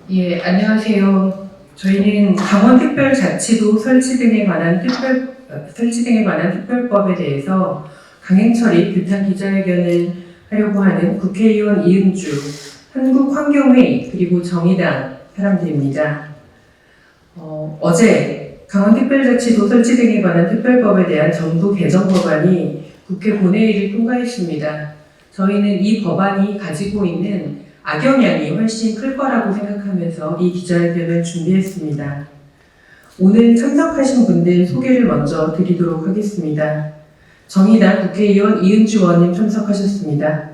예, 안녕하세요. 저희는 강원특별자치도 설치 등에 관한 특별법에 대해서 강행처리 규탄 기자회견을 하려고 하는 국회의원 이은주, 한국환경회 그리고 정의당 사람들입니다. 어제 강원특별자치도 설치 등에 관한 특별법에 대한 정부 개정 법안이 국회 본회의를 통과했습니다. 저희는 이 법안이 가지고 있는 악영향이 훨씬 클 거라고 생각하면서 이 기자회견을 준비했습니다. 오늘 참석하신 분들 소개를 먼저 드리도록 하겠습니다. 정의당 국회의원 이은주 의원님 참석하셨습니다.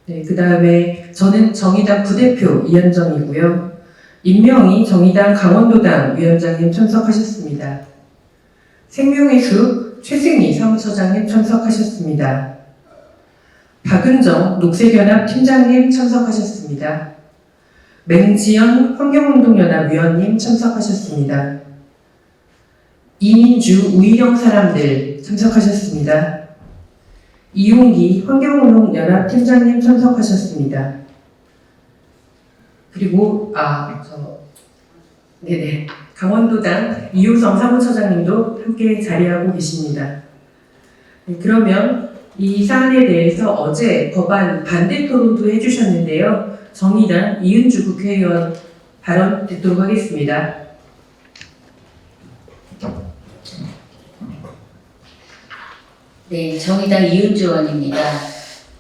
네, 그 다음에 저는 정의당 부대표 이현정이고요. 임명희 정의당 강원도당 위원장님 참석하셨습니다. 생명의 숲 최승희 사무처장님 참석하셨습니다. 박은정 녹색연합 팀장님 참석하셨습니다. 맹지연 환경운동연합 위원님 참석하셨습니다. 이민주 우이령 사람들 참석하셨습니다. 이용기 환경운동연합 팀장님 참석하셨습니다. 그리고 강원도당 이효성 사무처장님도 함께 자리하고 계십니다. 네, 그러면 이 사안에 대해서 어제 법안 반대 토론도 해주셨는데요. 정의당 이은주 국회의원 발언 듣도록 하겠습니다. 네, 정의당 이은주 의원입니다.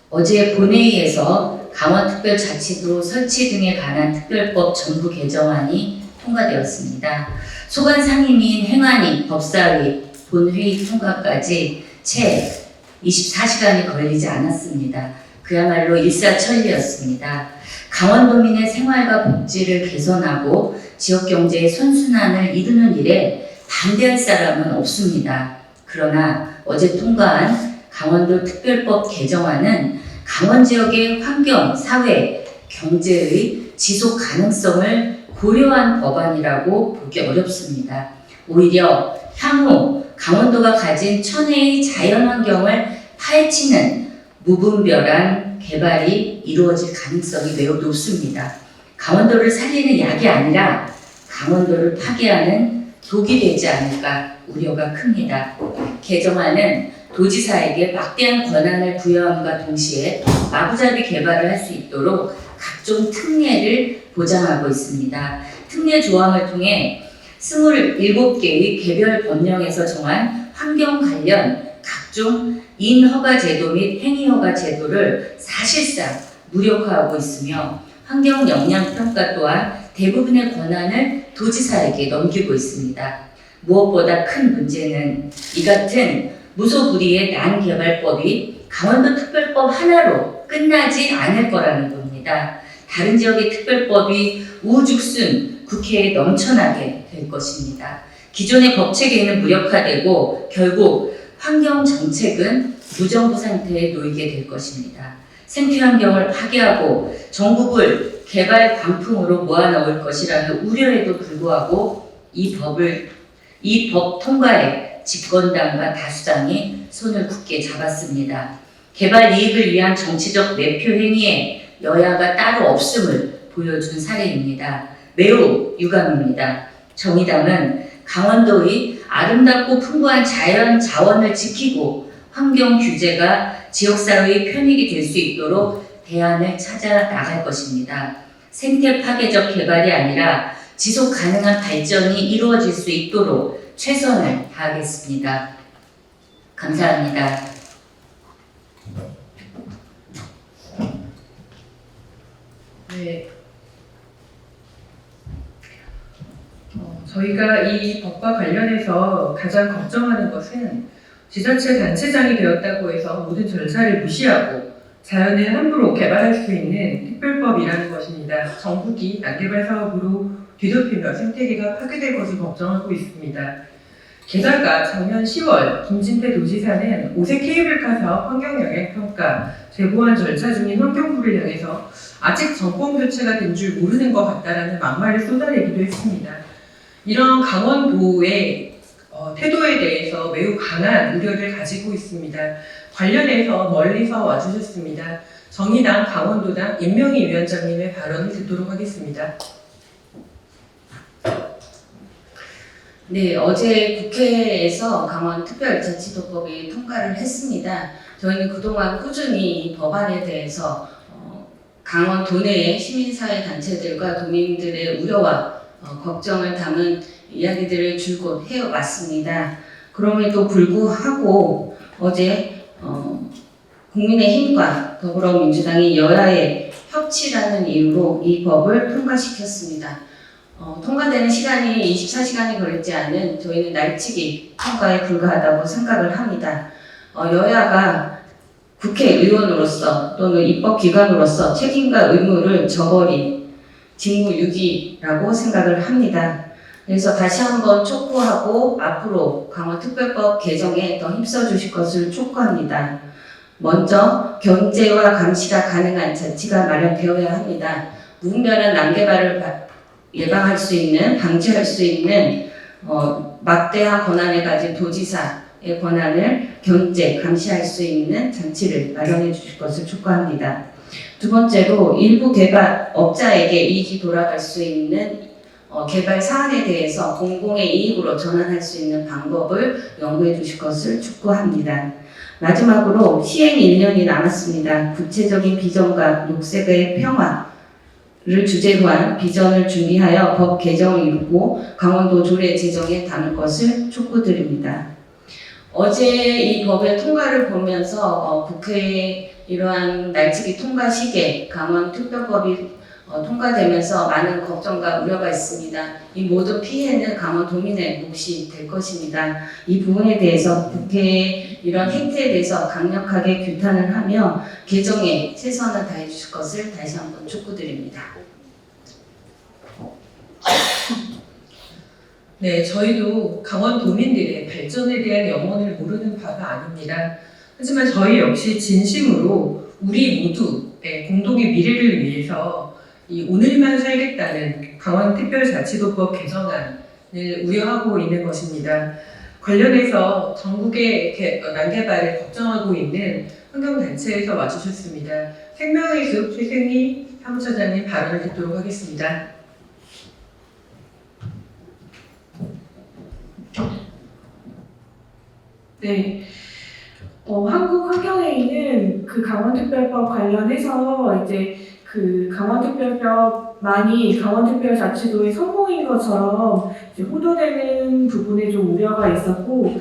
어제 본회의에서 강원특별자치도 설치 등에 관한 특별법 정부 개정안이 통과되었습니다. 소관 상임위인 행안위, 법사위, 본회의 통과까지 채 24시간이 걸리지 않았습니다. 그야말로 일사천리였습니다. 강원도민의 생활과 복지를 개선하고 지역경제의 선순환을 이루는 일에 반대할 사람은 없습니다. 그러나 어제 통과한 강원도 특별법 개정안은 강원 지역의 환경, 사회, 경제의 지속 가능성을 고려한 법안이라고 보기 어렵습니다. 오히려 향후 강원도가 가진 천혜의 자연환경을 파헤치는 무분별한 개발이 이루어질 가능성이 매우 높습니다. 강원도를 살리는 약이 아니라 강원도를 파괴하는 독이 되지 않을까 우려가 큽니다. 개정안은 도지사에게 막대한 권한을 부여함과 동시에 마구잡이 개발을 할 수 있도록 각종 특례를 보장하고 있습니다. 특례 조항을 통해 27개의 개별 법령에서 정한 환경 관련 각종 인허가 제도 및 행위허가 제도를 사실상 무력화하고 있으며 환경 영향 평가 또한 대부분의 권한을 도지사에게 넘기고 있습니다. 무엇보다 큰 문제는 이 같은 무소불위의 난개발법이 강원도 특별법 하나로 끝나지 않을 거라는 겁니다. 다른 지역의 특별법이 우후죽순 국회에 넘쳐나게 될 것입니다. 기존의 법 체계는 무력화되고 결국 환경 정책은 무정부 상태에 놓이게 될 것입니다. 생태 환경을 파괴하고 전국을 개발 광풍으로 모아넣을 것이라는 우려에도 불구하고 이 법 통과에 집권당과 다수당이 손을 굳게 잡았습니다. 개발 이익을 위한 정치적 매표 행위에 여야가 따로 없음을 보여준 사례입니다. 매우 유감입니다. 정의당은 강원도의 아름답고 풍부한 자연 자원을 지키고 환경 규제가 지역사회의 편익이 될 수 있도록 대안을 찾아 나갈 것입니다. 생태 파괴적 개발이 아니라 지속 가능한 발전이 이루어질 수 있도록 최선을 다하겠습니다. 감사합니다. 네. 저희가 이 법과 관련해서 가장 걱정하는 것은 지자체 단체장이 되었다고 해서 모든 절차를 무시하고 자연을 함부로 개발할 수 있는 특별법이라는 것입니다. 전국이 난개발 사업으로 뒤덮이며 생태계가 파괴될 것을 걱정하고 있습니다. 게다가 작년 10월 김진태 도지사는 오색 케이블카 사업 환경영향평가 재보완 절차 중인 환경부를 향해서 아직 정권 교체가 된 줄 모르는 것 같다라는 막말을 쏟아내기도 했습니다. 이런 강원도의 태도에 대해서 매우 강한 우려를 가지고 있습니다. 관련해서 멀리서 와주셨습니다. 정의당 강원도당 임명희 위원장님의 발언을 듣도록 하겠습니다. 네, 어제 국회에서 강원특별자치도법이 통과를 했습니다. 저희는 그동안 꾸준히 이 법안에 대해서 강원 도내의 시민사회 단체들과 도민들의 우려와 걱정을 담은 이야기들을 줄곧 해왔습니다. 그럼에도 불구하고 어제 국민의힘과 더불어민주당이 여야의 협치라는 이유로 이 법을 통과시켰습니다. 통과되는 시간이 24시간이 걸리지 않은 저희는 날치기 통과에 불과하다고 생각을 합니다. 여야가 국회의원으로서 또는 입법기관으로서 책임과 의무를 저버린 직무유기라고 생각을 합니다. 그래서 다시 한번 촉구하고 앞으로 강원특별법 개정에 더 힘써주실 것을 촉구합니다. 먼저 견제와 감시가 가능한 자치가 마련되어야 합니다. 무분별한 난개발을 예방할 수 있는, 방지할 수 있는 막대한 권한을 가진 도지사의 권한을 견제, 감시할 수 있는 장치를 마련해 주실 것을 촉구합니다. 두 번째로 일부 개발업자에게 이익이 돌아갈 수 있는 개발 사안에 대해서 공공의 이익으로 전환할 수 있는 방법을 연구해 주실 것을 촉구합니다. 마지막으로 시행 1년이 남았습니다. 구체적인 비전과 녹색의 평화를 주제로 한 비전을 준비하여 법 개정을 이루고 강원도 조례 제정에 담을 것을 촉구드립니다. 어제 이 법의 통과를 보면서 국회의 이러한 날치기 통과 시기에 강원특별법이 통과되면서 많은 걱정과 우려가 있습니다. 이 모든 피해는 강원도민의 몫이 될 것입니다. 이 부분에 대해서 국회의 이런 행태에 대해서 강력하게 규탄을 하며 개정에 최선을 다해 주실 것을 다시 한번 촉구드립니다. 네, 저희도 강원도민들의 발전에 대한 염원을 모르는 바가 아닙니다. 하지만 저희 역시 진심으로 우리 모두의 공동의 미래를 위해서 이 오늘만 살겠다는 강원특별자치도법 개정안을 우려하고 있는 것입니다. 관련해서 전국의 난개발을 걱정하고 있는 환경단체에서 와주셨습니다. 생명의 숲 최승희 사무처장님 발언을 듣도록 하겠습니다. 네. 한국환경회의는 그 강원특별법 관련해서 이제 그 강원특별법만이 강원특별자치도의 성공인 것처럼 이제 호도되는 부분에 좀 우려가 있었고,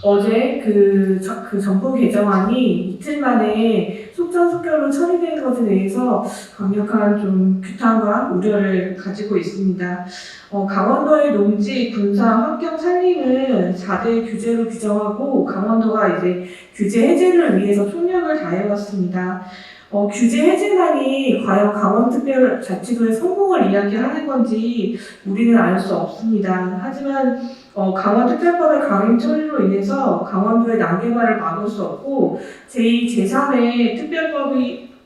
어제 그 정부 개정안이 이틀 만에 속전속결로 처리된 것에 대해서 강력한 좀 규탄과 우려를 가지고 있습니다. 강원도의 농지, 군사, 환경 산림을 4대 규제로 규정하고 강원도가 이제 규제 해제를 위해서 총력을 다해왔습니다. 규제 해제만이 과연 강원특별자치도의 성공을 이야기하는 건지 우리는 알 수 없습니다. 하지만 강원특별법의 강행 처리로 인해서 강원도의 난개발을 막을 수 없고 제2, 제3의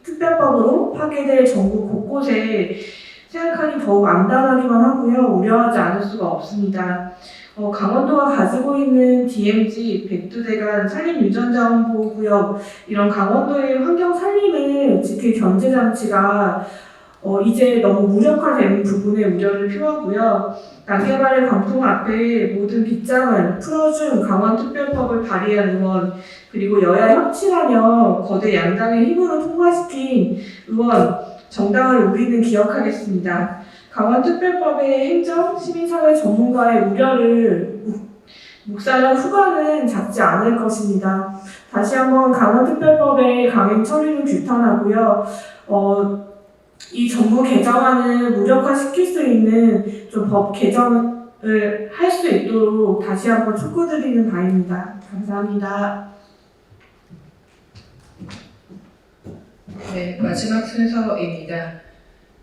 특별법으로 파괴될 전국 곳곳에 생각하니 더욱 암담하기만 하고요. 우려하지 않을 수가 없습니다. 강원도가 가지고 있는 DMZ, 백두대간 산림유전자원보호구역 이런 강원도의 환경 산림을 지킬 견제장치가 이제 너무 무력화되는 부분에 우려를 표하고요. 난개발의 강풍 앞에 모든 빗장을 풀어준 강원특별법을 발의한 의원 그리고 여야 협치라며 거대 양당의 힘으로 통과시킨 의원 정당을 우리는 기억하겠습니다. 강원특별법의 행정, 시민사회 전문가의 우려를 묵살한 후과는 작지 않을 것입니다. 다시 한번 강원특별법의 강행 처리를 규탄하고요. 이 정부 개정안을 무력화시킬 수 있는 좀 법 개정을 할 수 있도록 다시 한번 촉구드리는 바입니다. 감사합니다. 네, 마지막 순서입니다.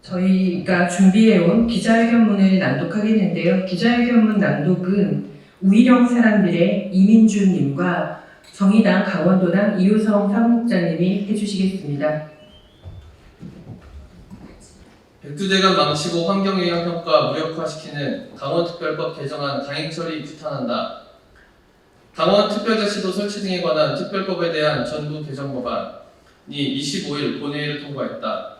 저희가 준비해온 기자회견문을 낭독하겠는데요. 기자회견문 낭독은 우희령 사람들의 이민주님과 정의당 강원도당 이효성 사무국장님이 해주시겠습니다. 백두대간 망치고 환경영향 평가 무력화시키는 강원특별법 개정안 강행 처리 규탄한다. 강원특별자치도 설치 등에 관한 특별법에 대한 전부 개정 법안. 25일 본회의를 통과했다.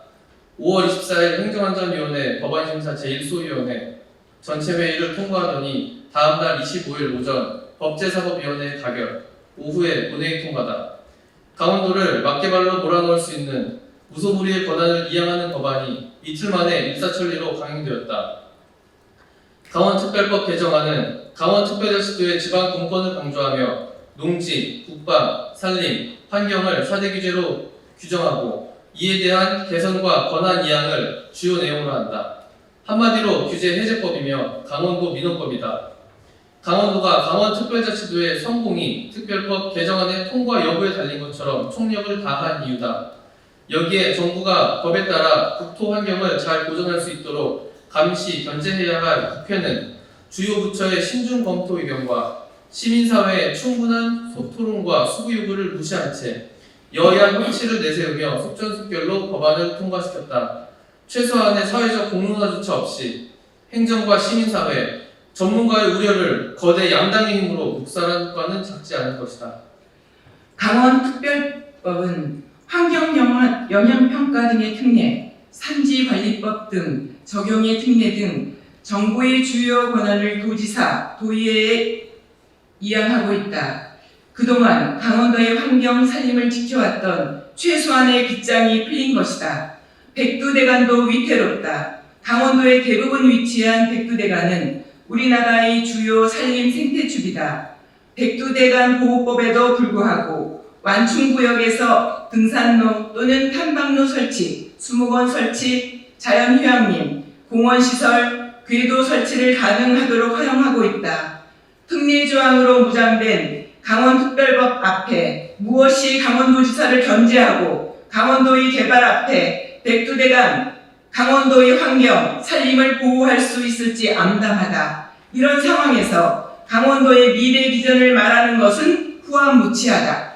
5월 24일 행정안전위원회 법안심사 제1소위원회 전체 회의를 통과하더니 다음날 25일 오전 법제사법위원회 가결, 오후에 본회의 통과다. 강원도를 막개발로 몰아넣을 수 있는 무소불위의 권한을 이양하는 법안이 이틀 만에 일사천리로 강행되었다. 강원특별법 개정안은 강원특별자치도의 지방 분권을 강조하며 농지, 국방, 산림, 환경을 4대 규제로 규정하고 이에 대한 개선과 권한 이양을 주요 내용으로 한다. 한마디로 규제 해제법이며 강원도 민원법이다. 강원도가 강원특별자치도의 성공이 특별법 개정안의 통과 여부에 달린 것처럼 총력을 다한 이유다. 여기에 정부가 법에 따라 국토 환경을 잘 보존할 수 있도록 감시, 견제해야 할 국회는 주요 부처의 신중 검토 의견과 시민사회의 충분한 소토론과 수구 요구를 무시한 채 여야 협치를 내세우며 속전속결로 법안을 통과시켰다. 최소한의 사회적 공론화조차 없이 행정과 시민사회, 전문가의 우려를 거대 양당의 힘으로 묵살한 과는 작지 않을 것이다. 강원특별법은 환경영향평가 등의 특례, 산지관리법 등 적용의 특례 등 정부의 주요 권한을 도지사, 도의회에 이양하고 있다. 그동안 강원도의 환경 산림을 지켜왔던 최소한의 빗장이 풀린 것이다. 백두대간도 위태롭다. 강원도의 대부분 위치한 백두대간은 우리나라의 주요 산림 생태축이다. 백두대간 보호법에도 불구하고 완충구역에서 등산로 또는 탐방로 설치, 수목원 설치, 자연휴양림, 공원시설, 궤도 설치를 가능하도록 허용하고 있다. 특례조항으로 무장된 강원특별법 앞에 무엇이 강원도지사를 견제하고 강원도의 개발 앞에 백두대간, 강원도의 환경, 산림을 보호할 수 있을지 암담하다. 이런 상황에서 강원도의 미래 비전을 말하는 것은 후안무치하다.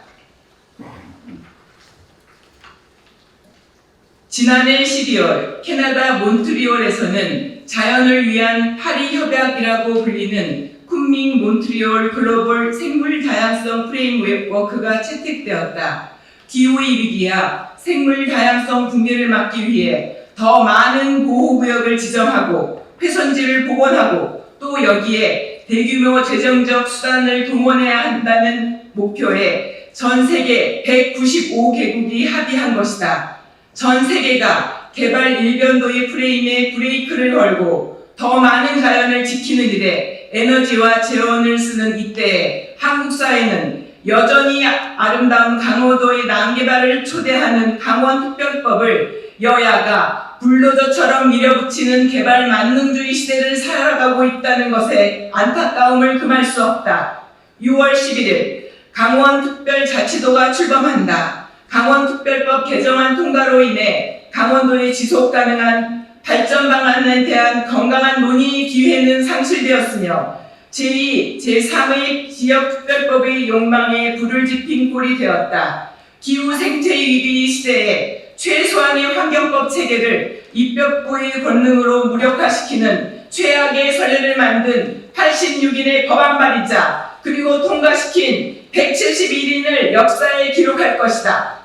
지난해 12월 캐나다 몬트리올에서는 자연을 위한 파리 협약이라고 불리는 쿤밍 몬트리올 글로벌 생물 다양성 프레임워크가 채택되었다. 기후의 위기야 생물 다양성 붕괴를 막기 위해 더 많은 보호구역을 지정하고 훼손지를 복원하고 또 여기에 대규모 재정적 수단을 동원해야 한다는 목표에 전 세계 195개국이 합의한 것이다. 전 세계가 개발 일변도의 프레임에 브레이크를 걸고 더 많은 자연을 지키는 일에 에너지와 재원을 쓰는 이때에 한국 사회는 여전히 아름다운 강원도의 난개발을 초대하는 강원특별법을 여야가 불도저처럼 밀어붙이는 개발 만능주의 시대를 살아가고 있다는 것에 안타까움을 금할 수 없다. 6월 11일 강원특별자치도가 출범한다. 강원특별법 개정안 통과로 인해 강원도의 지속가능한 발전 방안에 대한 건강한 논의 기회는 상실되었으며 제2, 제3의 지역특별법의 욕망에 불을 지핀 꼴이 되었다. 기후 생태 위기 시대에 최소한의 환경법 체계를 입법부의 권능으로 무력화시키는 최악의 선례를 만든 86인의 법안 발의자 그리고 통과시킨 171인을 역사에 기록할 것이다.